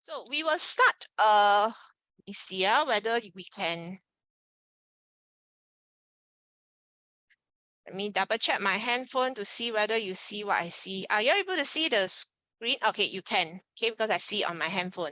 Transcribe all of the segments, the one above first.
So we will start, you see whether we can, let me double check my handphone to see whether you see what I see. Are you able to see the screen? Okay, you can, okay, because I see it on my handphone.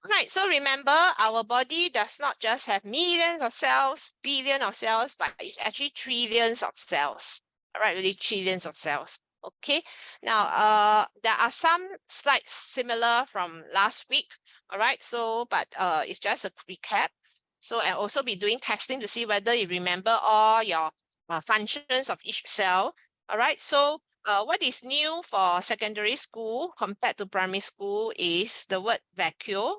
All right, so remember, our body does not just have millions of cells, billions of cells, but it's actually trillions of cells. All right, really trillions of cells. Okay, now there are some slides similar from last week. All right, so but it's just a recap. So I'll also be doing testing to see whether you remember all your functions of each cell. All right, so what is new for secondary school compared to primary school is the word vacuole.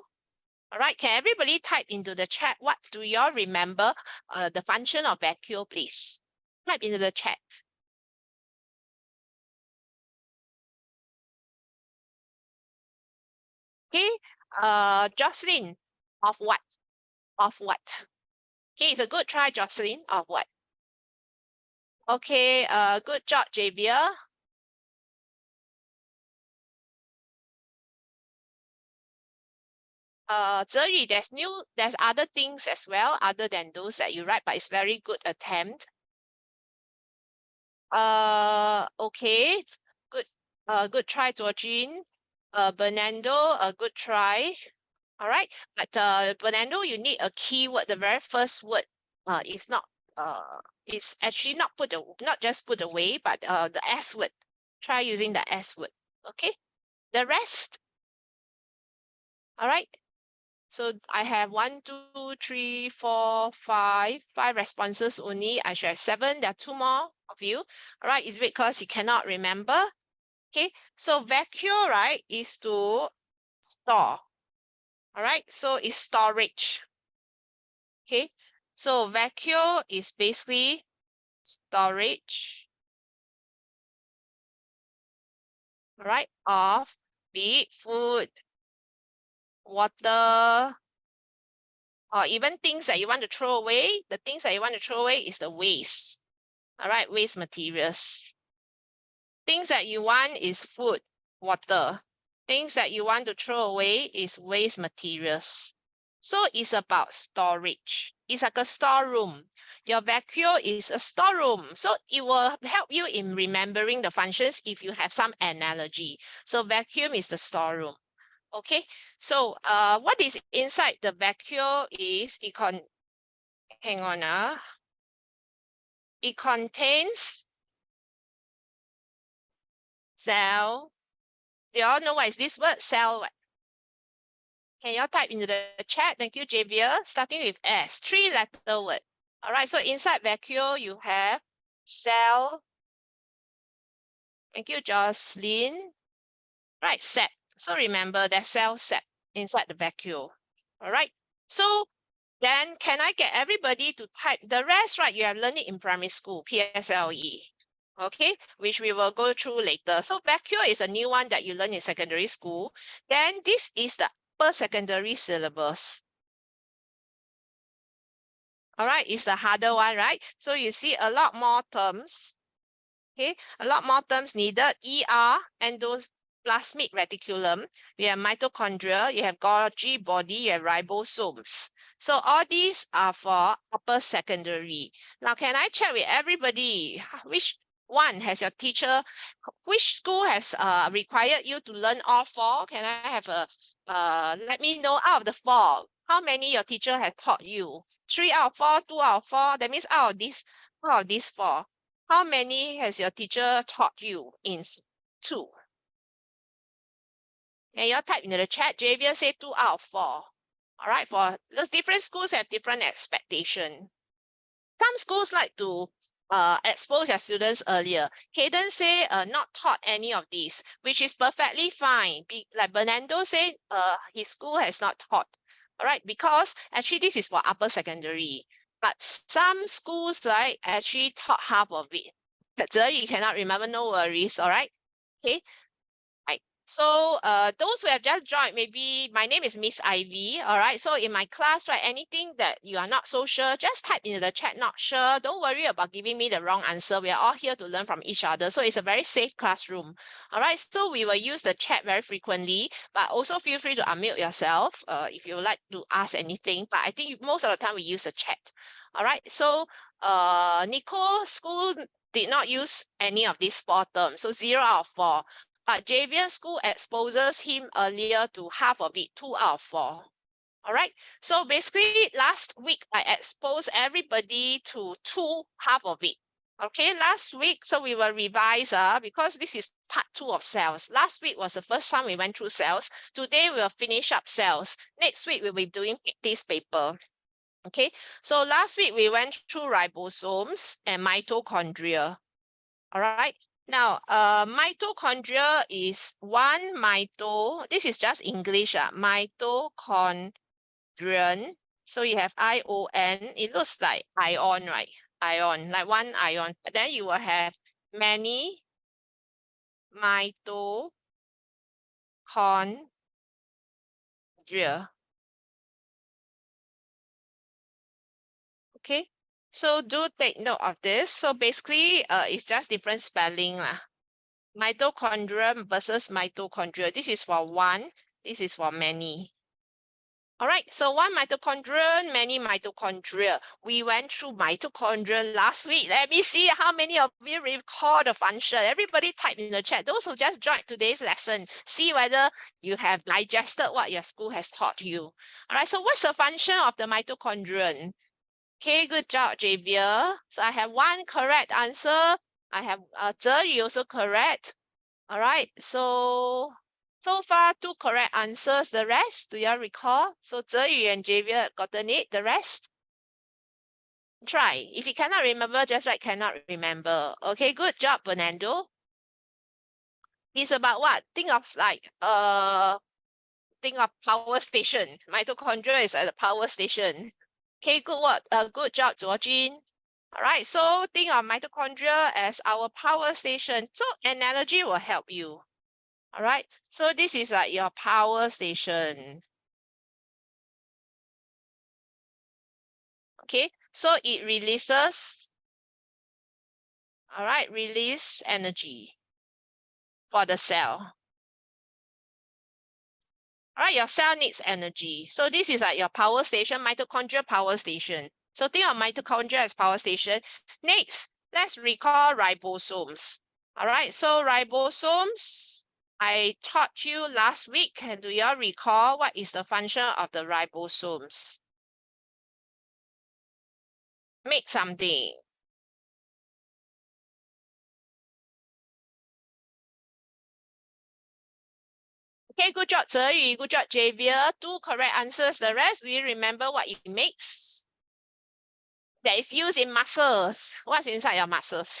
All right, can everybody type into the chat, what do y'all remember the function of vacuole, please? Type into the chat. Okay, Jocelyn, of what? Of what? Okay, it's a good try, Jocelyn. Of what? Okay, good job, Javier. Zeri, there's other things as well other than those that you write, but it's very good attempt. Okay, good, good try, Georgine. Bernardo, a good try. All right, but Bernardo, you need a keyword. The very first word is not is actually not just put away, but the S word. Try using the S word. Okay, the rest. All right. So I have 1, 2, 3, 4, 5 responses only. I should have 7. There are 2 more of you. All right, is it because you cannot remember? Okay, so vacuole, right, is to store. All right, so it's storage. Okay, so vacuole is basically storage. All right, of be it food, water, or even things that you want to throw away. The things that you want to throw away is the waste. All right, waste materials. Things that you want is food, water. Things that you want to throw away is waste materials. So it's about storage. It's like a storeroom. Your vacuole is a storeroom. So it will help you in remembering the functions if you have some analogy. So vacuum is the storeroom. Okay, so what is inside the vacuole is hang on, it contains cell. Do you all know what is this word? Cell. Can you all type into the chat? Thank you, Javier. Starting with S, 3-letter word. All right, so inside vacuole, you have cell. Thank you, Jocelyn. Right, set. So remember that cell set inside the vacuole. All right, so then can I get everybody to type the rest, right? You have learned it in primary school, PSLE. Okay, which we will go through later. So vacuole is a new one that you learn in secondary school. Then this is the upper secondary syllabus. All right, it's the harder one, right? So you see a lot more terms. Okay, a lot more terms needed. ER, endoplasmic reticulum. You have mitochondria, you have Golgi body, you have ribosomes. So all these are for upper secondary. Now, can I check with everybody? Which one has your teacher, which school has required you to learn all 4? Can I have a, let me know out of the 4, how many your teacher has taught you? 3 out of 4, 2 out of 4, that means out of these 4. How many has your teacher taught you in 2? Can you type in the chat? Javier say 2 out of 4. All right, for those different schools have different expectation. Some schools like to expose their students earlier. Caden say not taught any of these, which is perfectly fine. Like Bernardo said, his school has not taught. All right, because actually this is for upper secondary. But some schools, right, actually taught half of it. But you cannot remember, no worries, all right? Okay, right. So those who have just joined, maybe my name is Miss Ivy. All right. So in my class, right, anything that you are not so sure, just type in the chat, not sure. Don't worry about giving me the wrong answer. We are all here to learn from each other. So it's a very safe classroom. All right. So we will use the chat very frequently, but also feel free to unmute yourself if you would like to ask anything. But I think most of the time we use the chat. All right. So Nicole school did not use any of these 4 terms. So 0 out of 4. But Javier school exposes him earlier to half of it, 2 out of 4. All right. So basically, last week I exposed everybody to half of it. Okay, last week, so we will revise because this is part 2 of cells. Last week was the first time we went through cells. Today we'll finish up cells. Next week we'll be doing this paper. Okay, so last week we went through ribosomes and mitochondria. All right. Now, mitochondria is one mito. This is just English, mitochondrion. So you have ION. It looks like ion, right? Ion, like one ion. But then you will have many mitochondria. Okay. So do take note of this. So basically, it's just different spelling lah. Mitochondria versus mitochondria. This is for one. This is for many. All right, so one mitochondria, many mitochondria. We went through mitochondria last week. Let me see how many of you recall the function. Everybody type in the chat. Those who just joined today's lesson, see whether you have digested what your school has taught you. All right, so what's the function of the mitochondrion? Okay, good job, Javier. So I have 1 correct answer. I have Zhe, also correct. All right, so far 2 correct answers. The rest, do you all recall? So Zeyu and Javier gotten it. The rest? Try. If you cannot remember, just write cannot remember. Okay, good job, Fernando. It's about what? Think of like think of power station. Mitochondria is at the power station. Okay, good work. Good job, Zuojin. All right, so think of mitochondria as our power station. So analogy will help you. All right, so this is like your power station. Okay, so it releases, all right, release energy for the cell. All right, your cell needs energy. So this is like your power station, mitochondria power station. So think of mitochondria as power station. Next, let's recall ribosomes. All right, so ribosomes, I taught you last week. And do you all recall what is the function of the ribosomes? Make something. Okay, good job, Zeyu. Good job, Javier. 2 correct answers. The rest, we remember what it makes. That is used in muscles. What's inside your muscles?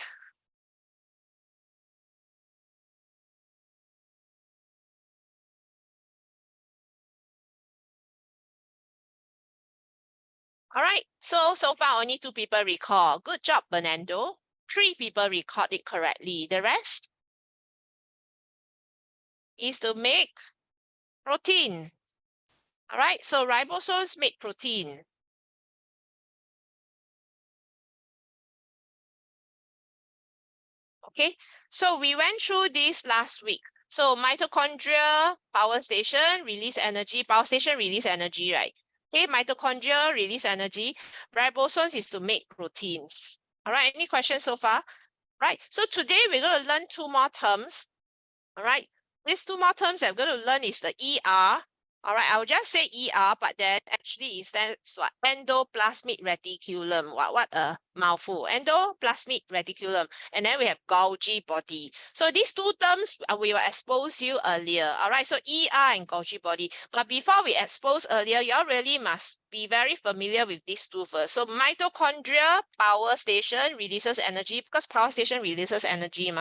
All right, so far only 2 people recall. Good job, Fernando. 3 people recalled it correctly. The rest is to make protein. All right, so ribosomes make protein. Okay, so we went through this last week. So mitochondria, power station, release energy. Power station release energy, right? Okay, mitochondria release energy. Ribosomes is to make proteins. All right, any questions so far? Right, so today we're going to learn 2 more terms. All right, these 2 more terms that we're going to learn is the ER. All right, I will just say ER, but then actually it stands what? Endoplasmic reticulum. What a mouthful. Endoplasmic reticulum. And then we have Golgi body. So these 2 terms we will expose you earlier. All right, so ER and Golgi body. But before we expose earlier, you all really must be very familiar with these 2 first. So mitochondria, power station, releases energy because power station releases energy.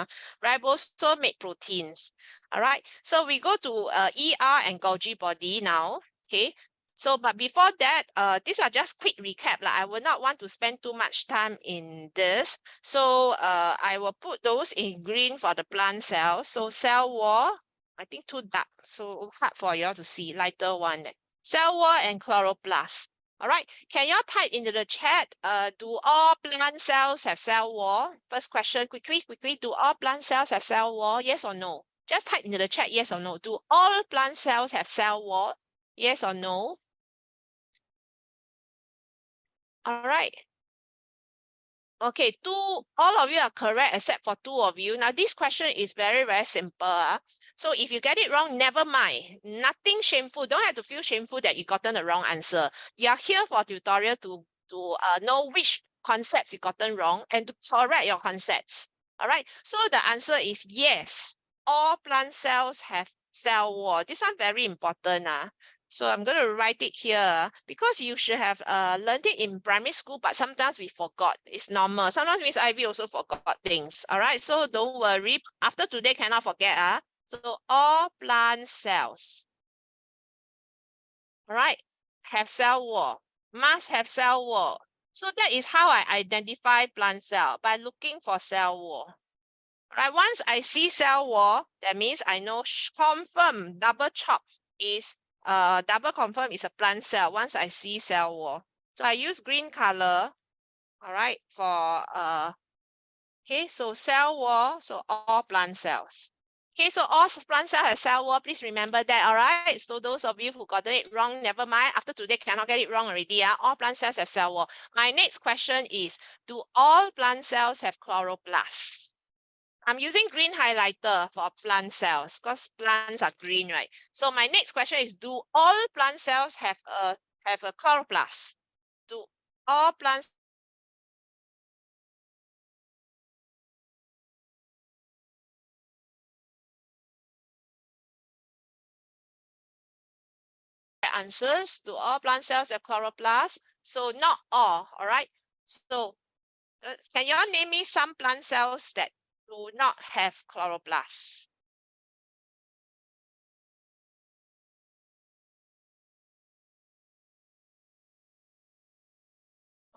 Ribosome make proteins. All right, so we go to ER and Golgi body now. Okay, so but before that, these are just quick recap. Like I will not want to spend too much time in this. So I will put those in green for the plant cells. So cell wall, I think too dark, so hard for you all to see. Lighter one. Cell wall and chloroplast. All right. Can you all type into the chat? Do all plant cells have cell wall? First question, quickly. Do all plant cells have cell wall? Yes or no? Just type into the chat, yes or no. Do all plant cells have cell wall? Yes or no? All right. Okay, all of you are correct except for 2 of you. Now, this question is very, very simple. So if you get it wrong, never mind. Nothing shameful. Don't have to feel shameful that you gotten the wrong answer. You are here for tutorial to know which concepts you gotten wrong and to correct your concepts. All right. So the answer is yes. All plant cells have cell wall. This one very important. So I'm going to write it here because you should have learned it in primary school, but sometimes we forgot. It's normal. Sometimes Miss Ivy also forgot things. All right. So don't worry. After today, cannot forget. So all plant cells, all right, have cell wall, must have cell wall. So that is how I identify plant cell, by looking for cell wall. All right. Once I see cell wall, that means I know confirm double chop is double confirm is a plant cell once I see cell wall. So I use green color, all right, for okay, so cell wall, so all plant cells. Okay, so all plant cells have cell wall. Please remember that, all right? So those of you who got it wrong, never mind. After today, cannot get it wrong already. All plant cells have cell wall. My next question is, do all plant cells have chloroplasts? I'm using green highlighter for plant cells because plants are green, right? So my next question is, do all plant cells have a chloroplast? Do all plants answers? Do all plant cells have chloroplast? So not all right? So can you all name me some plant cells that do not have chloroplasts?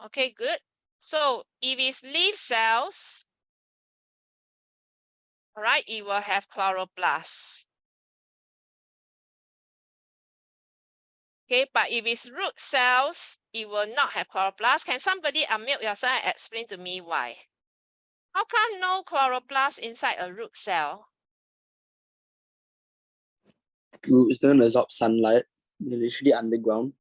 Okay, good. So if it's leaf cells, all right, it will have chloroplasts. Okay, but if it's root cells, it will not have chloroplast. Can somebody unmute yourself and explain to me why? How come no chloroplast inside a root cell? Roots don't absorb sunlight. They're literally underground.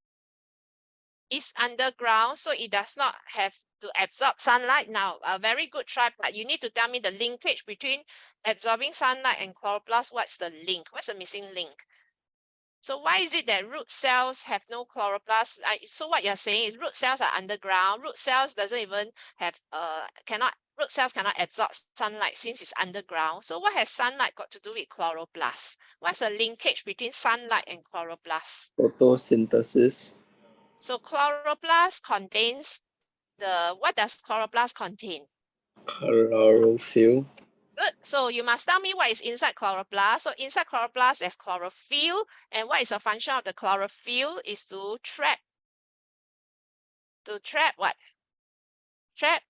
It's underground, so it does not have to absorb sunlight. Now, a very good try, but you need to tell me the linkage between absorbing sunlight and chloroplast. What's the link? What's the missing link? So why is it that root cells have no chloroplast? So what you're saying is root cells are underground. Root cells doesn't even have root cells cannot absorb sunlight since it's underground. So what has sunlight got to do with chloroplast? What's the linkage between sunlight and chloroplast? Photosynthesis. So chloroplast contains what does chloroplast contain? Chlorophyll. Good. So you must tell me what is inside chloroplast. So inside chloroplast there's chlorophyll. And what is the function of the chlorophyll? Is to trap. To trap what? Trap.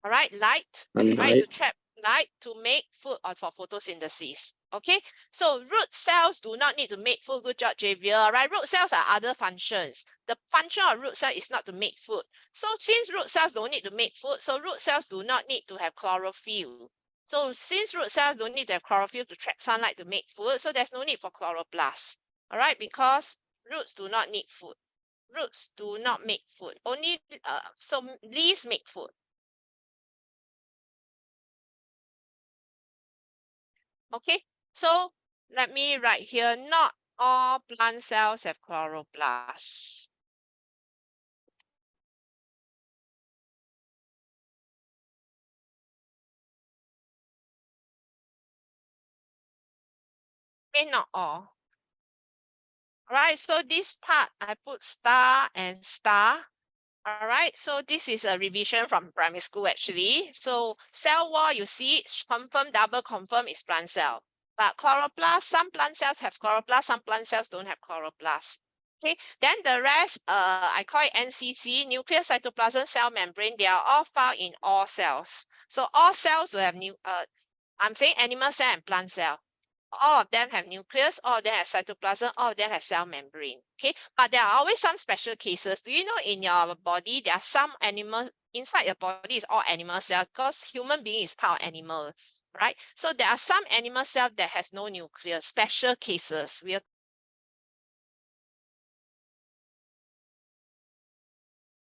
All right, light. Right, so trap light to make food or for photosynthesis. Okay, so root cells do not need to make food. Good job, Javier. Right, root cells are other functions. The function of root cell is not to make food. So since root cells don't need to make food, so root cells do not need to have chlorophyll. So since root cells don't need to have chlorophyll to trap sunlight to make food, so there's no need for chloroplast. All right, because roots do not need food. Roots do not make food. Only so leaves make food. Okay, so let me write here, not all plant cells have chloroplasts. Okay, not all. All right, so this part I put star and star. All right, so this is a revision from primary school actually. So cell wall, you see, confirm, double confirm is plant cell. But chloroplast, some plant cells have chloroplast, some plant cells don't have chloroplast. Okay, then the rest, I call it NCC, nucleus, cytoplasm, cell membrane. They are all found in all cells. So all cells will have I'm saying animal cell and plant cell. all of them have nucleus, all of them have cytoplasm, all of them have cell membrane. Okay, but there are always some special cases. Do you know in your body there are some animal inside your body is all animal cells because human being is part of animal, right? So there are some animal cell that has no nucleus, special cases. We'll